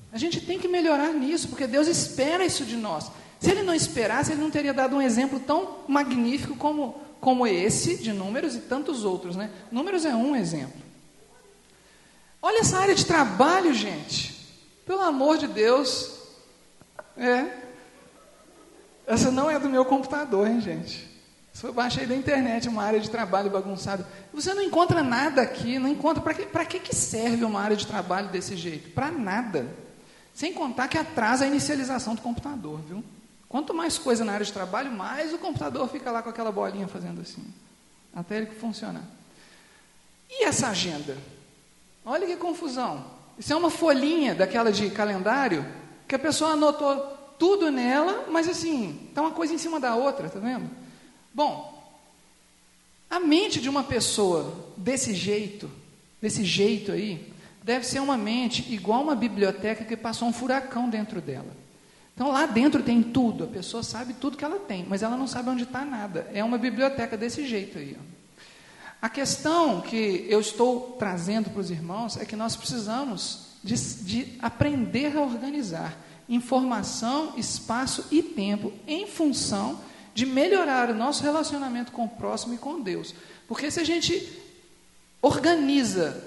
A gente tem que melhorar nisso, porque Deus espera isso de nós. Se Ele não esperasse, Ele não teria dado um exemplo tão magnífico como esse de Números e tantos outros, né? Números é um exemplo. Olha essa área de trabalho, gente. Pelo amor de Deus. Essa não é do meu computador, hein, gente? Isso eu baixei da internet, uma área de trabalho bagunçada. Você não encontra nada aqui, não encontra. Para que serve uma área de trabalho desse jeito? Para nada. Sem contar que atrasa a inicialização do computador, viu? Quanto mais coisa na área de trabalho, mais o computador fica lá com aquela bolinha fazendo assim, até ele funcionar. E essa agenda? Olha que confusão. Isso é uma folhinha daquela de calendário, que a pessoa anotou tudo nela, mas assim, tá uma coisa em cima da outra, tá vendo? Bom, a mente de uma pessoa desse jeito aí, deve ser uma mente igual uma biblioteca que passou um furacão dentro dela. Então lá dentro tem tudo, a pessoa sabe tudo que ela tem, mas ela não sabe onde está nada. É uma biblioteca desse jeito aí. A questão que eu estou trazendo para os irmãos é que nós precisamos de aprender a organizar informação, espaço e tempo em função de melhorar o nosso relacionamento com o próximo e com Deus. Porque se a gente organiza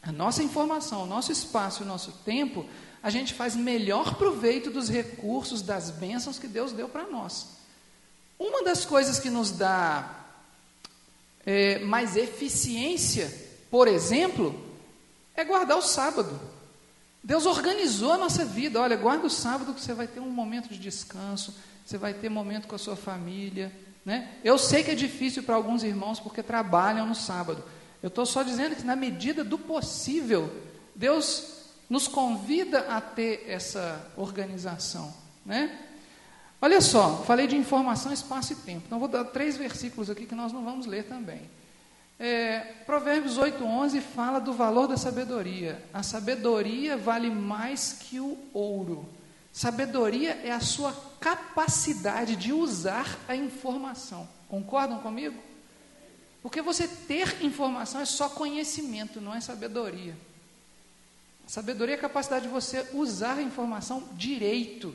a nossa informação, o nosso espaço e o nosso tempo, a gente faz melhor proveito dos recursos, das bênçãos que Deus deu para nós. Uma das coisas que nos dá mais eficiência, por exemplo, é guardar o sábado. Deus organizou a nossa vida. Olha, guarda o sábado que você vai ter um momento de descanso, você vai ter momento com a sua família, né? Eu sei que é difícil para alguns irmãos porque trabalham no sábado. Eu estou só dizendo que na medida do possível, Deus nos convida a ter essa organização, né? Olha só, falei de informação, espaço e tempo. Então vou dar 3 versículos aqui que nós não vamos ler também. Provérbios 8:11 fala do valor da sabedoria. A sabedoria vale mais que o ouro. Sabedoria é a sua capacidade de usar a informação. Concordam comigo? Porque você ter informação é só conhecimento, não é sabedoria. Sabedoria é a capacidade de você usar a informação direito.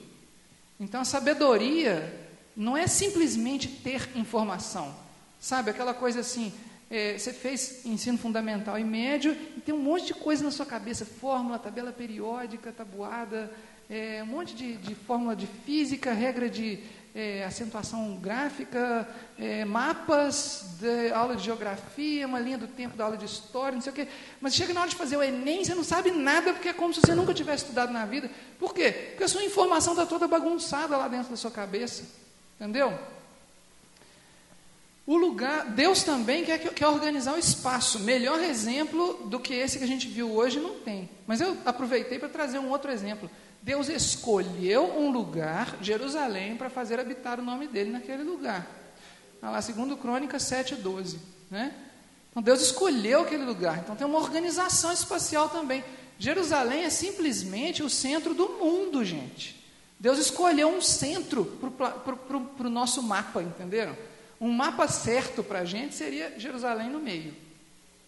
Então, a sabedoria não é simplesmente ter informação. Sabe, aquela coisa assim, você fez ensino fundamental e médio e tem um monte de coisa na sua cabeça, fórmula, tabela periódica, tabuada, um monte de fórmula de física, regra de acentuação gráfica, mapas, aula de geografia, uma linha do tempo da aula de história, não sei o quê. Mas chega na hora de fazer o Enem, você não sabe nada, porque é como se você nunca tivesse estudado na vida. Por quê? Porque a sua informação está toda bagunçada lá dentro da sua cabeça. Entendeu? Deus também quer organizar o espaço. Melhor exemplo do que esse que a gente viu hoje não tem. Mas eu aproveitei para trazer um outro exemplo. Deus escolheu um lugar, Jerusalém, para fazer habitar o nome dele naquele lugar. Está lá, 2 Crônicas 7:12. Né? Então, Deus escolheu aquele lugar. Então, tem uma organização espacial também. Jerusalém é simplesmente o centro do mundo, gente. Deus escolheu um centro para o nosso mapa, entenderam? Um mapa certo para a gente seria Jerusalém no meio.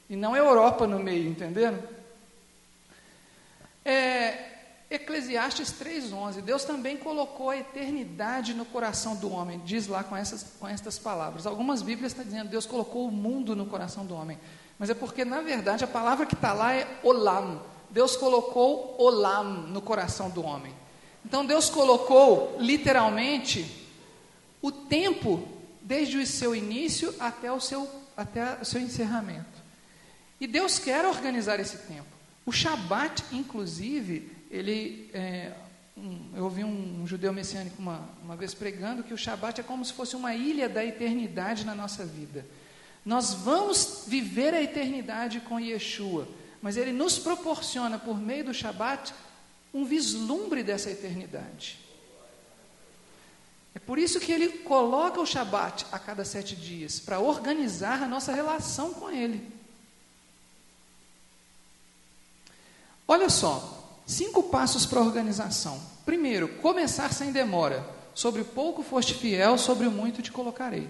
E não Europa no meio, entenderam? Eclesiastes 3:11, Deus também colocou a eternidade no coração do homem, diz lá com estas palavras. Algumas Bíblias estão dizendo, Deus colocou o mundo no coração do homem, mas é porque, na verdade, a palavra que está lá é olam. Deus colocou olam no coração do homem. Então, Deus colocou, literalmente, o tempo, desde o seu início até o seu encerramento. E Deus quer organizar esse tempo. O Shabat, inclusive, eu ouvi um judeu messiânico uma vez pregando que o Shabat é como se fosse uma ilha da eternidade na nossa vida. Nós vamos viver a eternidade com Yeshua, mas ele nos proporciona, por meio do Shabat, um vislumbre dessa eternidade. É por isso que ele coloca o Shabat a cada 7 dias, para organizar a nossa relação com ele. Olha só, 5 passos para a organização. Primeiro, começar sem demora. Sobre o pouco foste fiel, sobre o muito te colocarei.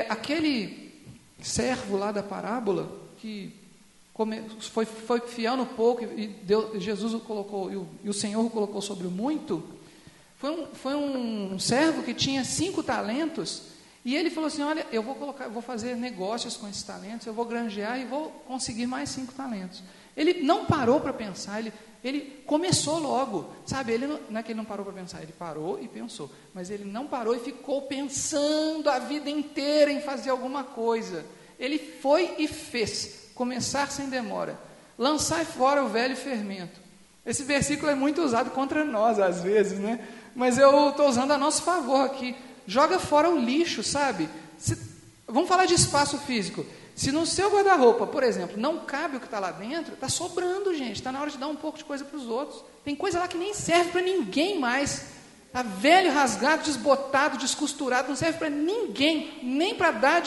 Aquele servo lá da parábola, que foi fiel no pouco, e Jesus o colocou, e o Senhor o colocou sobre o muito, foi um servo que tinha 5 talentos, e ele falou assim, olha, eu vou fazer negócios com esses talentos, eu vou granjear e vou conseguir mais 5 talentos. Ele não parou para pensar, ele começou logo, sabe? Não é que ele não parou para pensar, ele parou e pensou, mas ele não parou e ficou pensando a vida inteira em fazer alguma coisa. Ele foi e fez, começar sem demora, lançar fora o velho fermento. Esse versículo é muito usado contra nós às vezes, né? Mas eu estou usando a nosso favor aqui. Joga fora o lixo, sabe? Vamos falar de espaço físico. Se no seu guarda-roupa, por exemplo, não cabe o que está lá dentro, está sobrando, gente. Está na hora de dar um pouco de coisa para os outros. Tem coisa lá que nem serve para ninguém mais. Está velho, rasgado, desbotado, descosturado, não serve para ninguém, nem para dar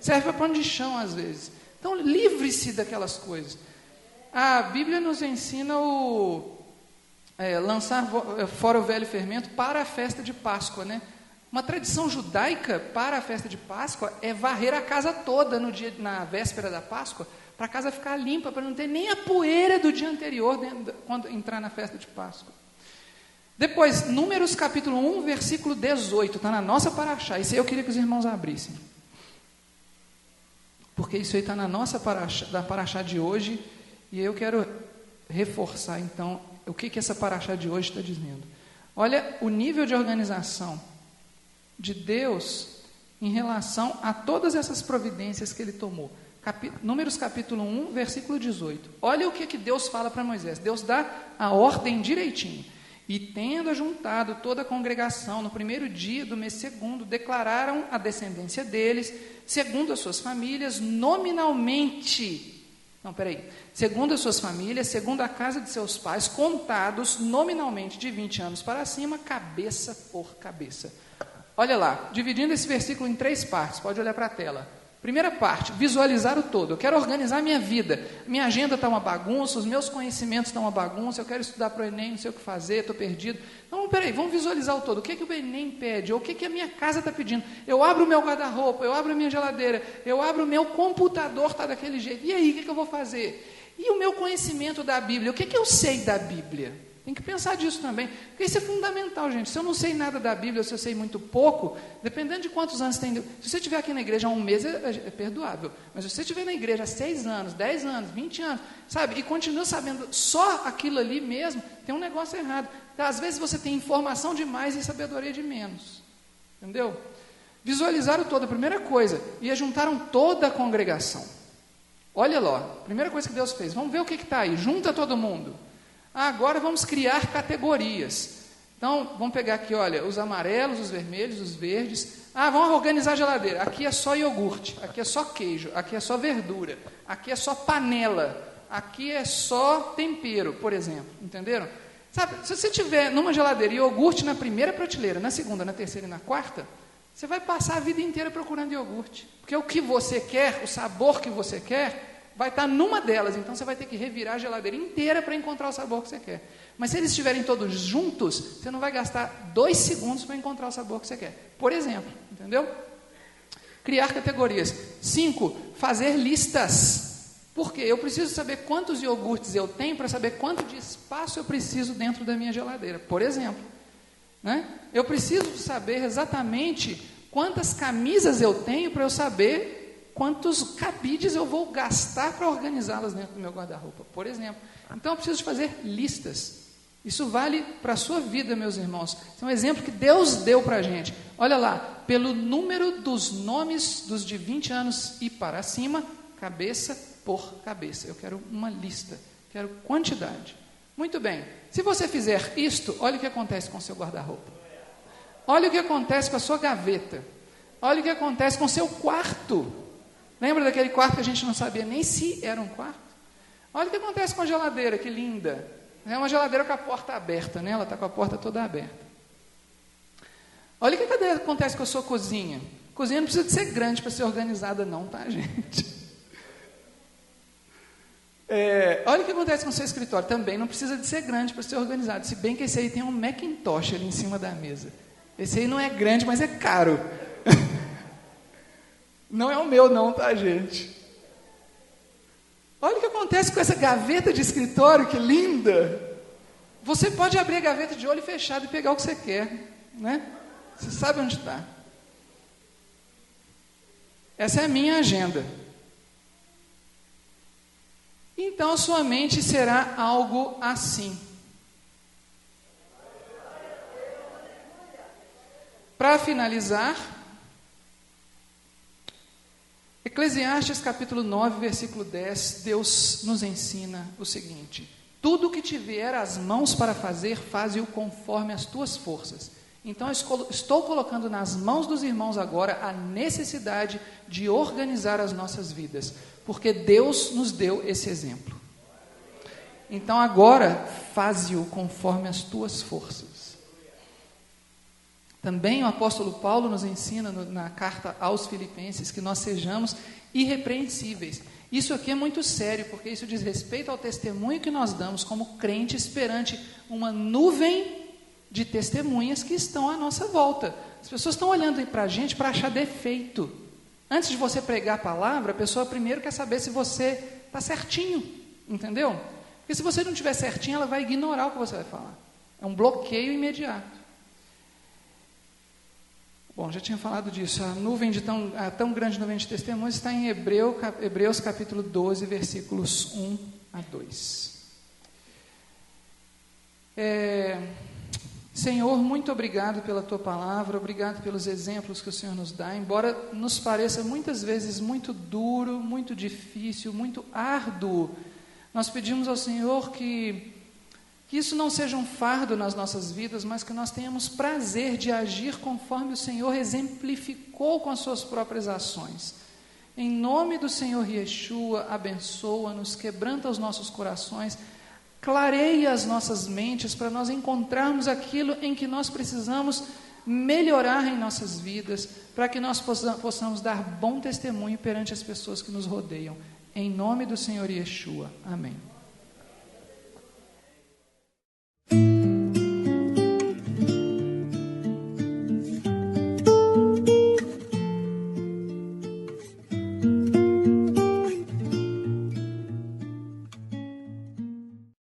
serve para pano de chão às vezes. Então, livre-se daquelas coisas. A Bíblia nos ensina lançar fora o velho fermento para a festa de Páscoa, né? Uma tradição judaica para a festa de Páscoa é varrer a casa toda na véspera da Páscoa, para a casa ficar limpa, para não ter nem a poeira do dia anterior quando entrar na festa de Páscoa. Depois, Números capítulo 1, versículo 18, está na nossa paraxá. Isso aí eu queria que os irmãos abrissem. Porque isso aí está na nossa paraxá de hoje, e eu quero reforçar, então, o que essa paraxá de hoje está dizendo. Olha o nível de organização de Deus em relação a todas essas providências que Ele tomou. Números capítulo 1, versículo 18. Olha o que Deus fala para Moisés. Deus dá a ordem direitinho. E tendo ajuntado toda a congregação no primeiro dia do mês segundo, declararam a descendência deles, segundo as suas famílias, segundo as suas famílias, segundo a casa de seus pais, contados nominalmente de 20 anos para cima, cabeça por cabeça. Olha lá, dividindo esse versículo em 3 partes, pode olhar para a tela. Primeira parte, visualizar o todo. Eu quero organizar minha vida. Minha agenda está uma bagunça, os meus conhecimentos estão uma bagunça, eu quero estudar para o Enem, não sei o que fazer, estou perdido. Então, peraí, vamos visualizar o todo. O que o Enem pede? Ou o que a minha casa está pedindo? Eu abro o meu guarda-roupa, eu abro a minha geladeira, eu abro o meu computador, está daquele jeito. E aí, o que eu vou fazer? E o meu conhecimento da Bíblia? O que eu sei da Bíblia? Tem que pensar disso também, porque isso é fundamental, gente. Se eu não sei nada da Bíblia, ou se eu sei muito pouco, dependendo de quantos anos tem. Se você estiver aqui na igreja há um mês, é perdoável. Mas se você estiver na igreja há 6 anos, 10 anos, 20 anos, sabe, e continua sabendo só aquilo ali mesmo, tem um negócio errado. Às vezes você tem informação demais e sabedoria de menos. Entendeu? Visualizaram todo, a primeira coisa, e ajuntaram toda a congregação. Olha lá, primeira coisa que Deus fez, vamos ver o que está aí, junta todo mundo. Agora vamos criar categorias. Então, vamos pegar aqui, olha, os amarelos, os vermelhos, os verdes. Vamos organizar a geladeira. Aqui é só iogurte, aqui é só queijo, aqui é só verdura, aqui é só panela, aqui é só tempero, por exemplo. Entenderam? Sabe, se você tiver numa geladeira iogurte na primeira prateleira, na segunda, na terceira e na quarta, você vai passar a vida inteira procurando iogurte. Porque o que você quer, o sabor que você quer, vai estar numa delas, então você vai ter que revirar a geladeira inteira para encontrar o sabor que você quer. Mas se eles estiverem todos juntos, você não vai gastar 2 segundos para encontrar o sabor que você quer. Por exemplo, entendeu? Criar categorias. 5, fazer listas. Por quê? Eu preciso saber quantos iogurtes eu tenho para saber quanto de espaço eu preciso dentro da minha geladeira. Por exemplo, né? Eu preciso saber exatamente quantas camisas eu tenho para eu saber quantos cabides eu vou gastar para organizá-las dentro do meu guarda-roupa, por exemplo. Então, eu preciso fazer listas. Isso vale para a sua vida, meus irmãos. Esse é um exemplo que Deus deu para a gente. Olha lá, pelo número dos nomes dos de 20 anos e para cima, cabeça por cabeça. Eu quero uma lista, quero quantidade. Muito bem. Se você fizer isto, olha o que acontece com o seu guarda-roupa. Olha o que acontece com a sua gaveta. Olha o que acontece com o seu quarto. Lembra daquele quarto que a gente não sabia nem se era um quarto? Olha o que acontece com a geladeira, que linda. É uma geladeira com a porta aberta, né? Ela está com a porta toda aberta. Olha o que acontece com a sua cozinha. A cozinha não precisa de ser grande para ser organizada não, tá, gente? Olha o que acontece com o seu escritório. Também não precisa de ser grande para ser organizado. Se bem que esse aí tem um Macintosh ali em cima da mesa. Esse aí não é grande, mas é caro. Não é o meu não, tá, gente? Olha o que acontece com essa gaveta de escritório, que linda! Você pode abrir a gaveta de olho fechado e pegar o que você quer, né? Você sabe onde está. Essa é a minha agenda. Então, a sua mente será algo assim. Para finalizar, Eclesiastes capítulo 9, versículo 10, Deus nos ensina o seguinte: tudo o que te vier às mãos para fazer, faze-o conforme as tuas forças, Então, eu estou colocando nas mãos dos irmãos agora a necessidade de organizar as nossas vidas, porque Deus nos deu esse exemplo. Então, agora, faze-o conforme as tuas forças. Também o apóstolo Paulo nos ensina na carta aos Filipenses que nós sejamos irrepreensíveis. Isso aqui é muito sério, porque isso diz respeito ao testemunho que nós damos como crentes perante uma nuvem de testemunhas que estão à nossa volta. As pessoas estão olhando para a gente para achar defeito. Antes de você pregar a palavra, a pessoa primeiro quer saber se você está certinho, entendeu? Porque se você não estiver certinho, ela vai ignorar o que você vai falar. É um bloqueio imediato. Bom, já tinha falado disso. A tão grande nuvem de testemunhos está em Hebreus capítulo 12, versículos 1 a 2. Senhor, muito obrigado pela Tua palavra, obrigado pelos exemplos que o Senhor nos dá, embora nos pareça muitas vezes muito duro, muito difícil, muito árduo, nós pedimos ao Senhor que isso não seja um fardo nas nossas vidas, mas que nós tenhamos prazer de agir conforme o Senhor exemplificou com as suas próprias ações. Em nome do Senhor Yeshua, abençoa-nos, quebranta os nossos corações, clareia as nossas mentes para nós encontrarmos aquilo em que nós precisamos melhorar em nossas vidas, para que nós possamos dar bom testemunho perante as pessoas que nos rodeiam. Em nome do Senhor Yeshua. Amém.